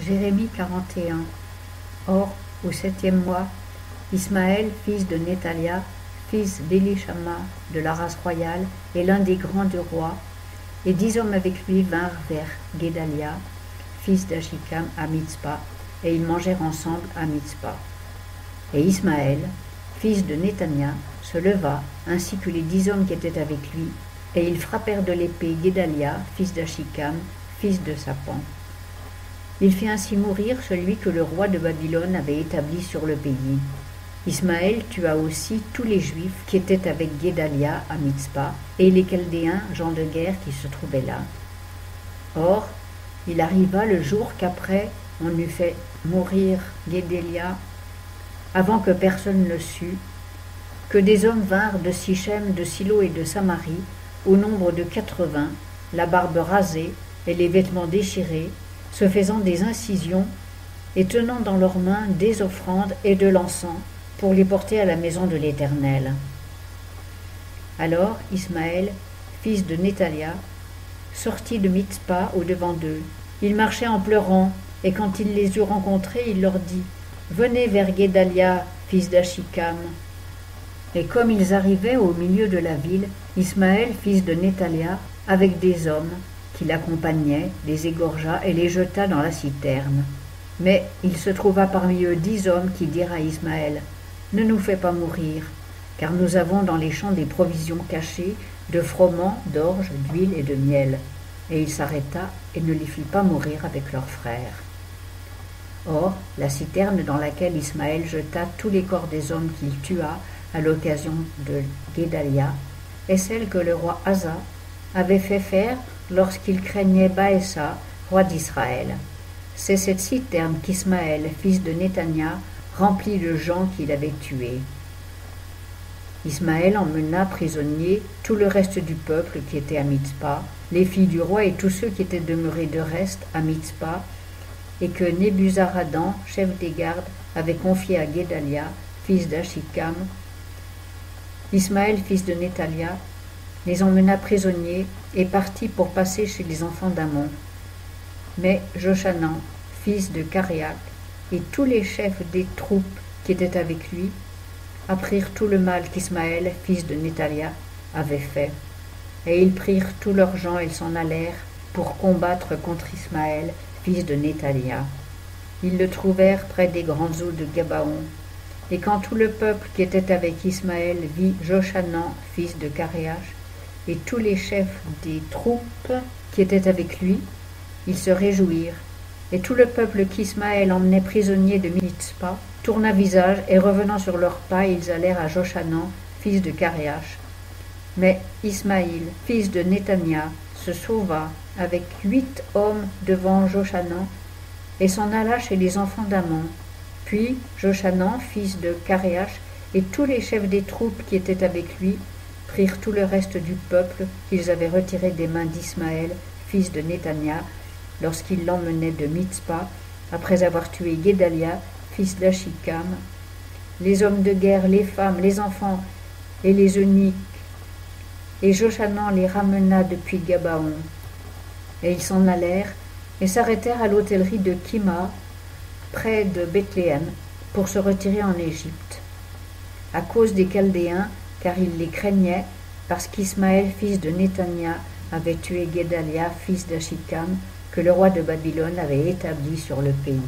Jérémie 41. Or, au 7e mois, Ismaël, fils de Nethalia, fils d'Élishama de la race royale, et l'un des grands du roi, et 10 hommes avec lui vinrent vers Guédalia, fils d'Achikam, à Mitzpa, et ils mangèrent ensemble à Mitzpa. Et Ismaël, fils de Netania, se leva, ainsi que les 10 hommes qui étaient avec lui, et ils frappèrent de l'épée Guédalia, fils d'Achikam, fils de Saphan. Il fit ainsi mourir celui que le roi de Babylone avait établi sur le pays. Ismaël tua aussi tous les Juifs qui étaient avec Guédalia à Mitzpa, et les Chaldéens, gens de guerre, qui se trouvaient là. Or, il arriva le jour qu'après on eut fait mourir Guédalia, avant que personne le sût, que des hommes vinrent de Sichem, de Silo et de Samarie, au nombre de 80, la barbe rasée et les vêtements déchirés, se faisant des incisions et tenant dans leurs mains des offrandes et de l'encens pour les porter à la maison de l'Éternel. Alors Ismaël, fils de Nethalia, sortit de Mitzpa au-devant d'eux. Il marchait en pleurant, et quand il les eut rencontrés, il leur dit « Venez vers Guédalia, fils d'Achikam. » Et comme ils arrivaient au milieu de la ville, Ismaël, fils de Nethalia, avec des hommes qui l'accompagnaient, les égorgea et les jeta dans la citerne. Mais il se trouva parmi eux 10 hommes qui dirent à Ismaël « Ne nous fais pas mourir, car nous avons dans les champs des provisions cachées, de froment, d'orge, d'huile et de miel. » Et il s'arrêta et ne les fit pas mourir avec leurs frères. Or, la citerne dans laquelle Ismaël jeta tous les corps des hommes qu'il tua à l'occasion de Guédalia est celle que le roi Asa avait fait faire lorsqu'il craignait Baésa, roi d'Israël. C'est cette citerne qu'Ismaël, fils de Netania, remplit de gens qu'il avait tués. Ismaël emmena prisonniers tout le reste du peuple qui était à Mitzpa, les filles du roi et tous ceux qui étaient demeurés de reste à Mitzpa, et que Nebuzaradan, chef des gardes, avait confié à Guédalia, fils d'Achikam. Ismaël, fils de Nethalia, les emmena prisonniers et partit pour passer chez les enfants d'Amon. Mais Joshanan, fils de Karéak, et tous les chefs des troupes qui étaient avec lui apprirent tout le mal qu'Ismaël, fils de Nethalia, avait fait. Et ils prirent tous leurs gens et s'en allèrent pour combattre contre Ismaël, fils de Nethalia. Ils le trouvèrent près des grandes eaux de Gabaon. Et quand tout le peuple qui était avec Ismaël vit Joshanan, fils de Karéach, et tous les chefs des troupes qui étaient avec lui, ils se réjouirent. Et tout le peuple qu'Ismaël emmenait prisonnier de Mitzpa tourna visage, et revenant sur leurs pas, ils allèrent à Joshanan, fils de Karéach. Mais Ismaïl, fils de Netania, se sauva avec 8 hommes devant Joshanan, et s'en alla chez les enfants d'Amon. Puis Joshanan, fils de Karéach, et tous les chefs des troupes qui étaient avec lui, prirent tout le reste du peuple qu'ils avaient retiré des mains d'Ismaël, fils de Netania, lorsqu'il l'emmenait de Mitzpa, après avoir tué Guédalia, fils d'Achikam, les hommes de guerre, les femmes, les enfants et les eunuques. Et Joshanan les ramena depuis Gabaon. Et ils s'en allèrent et s'arrêtèrent à l'hôtellerie de Kima, près de Bethléem, pour se retirer en Égypte, à cause des Chaldéens, car ils les craignaient, parce qu'Ismaël, fils de Netania, avait tué Guédalia, fils d'Achikam, que le roi de Babylone avait établi sur le pays.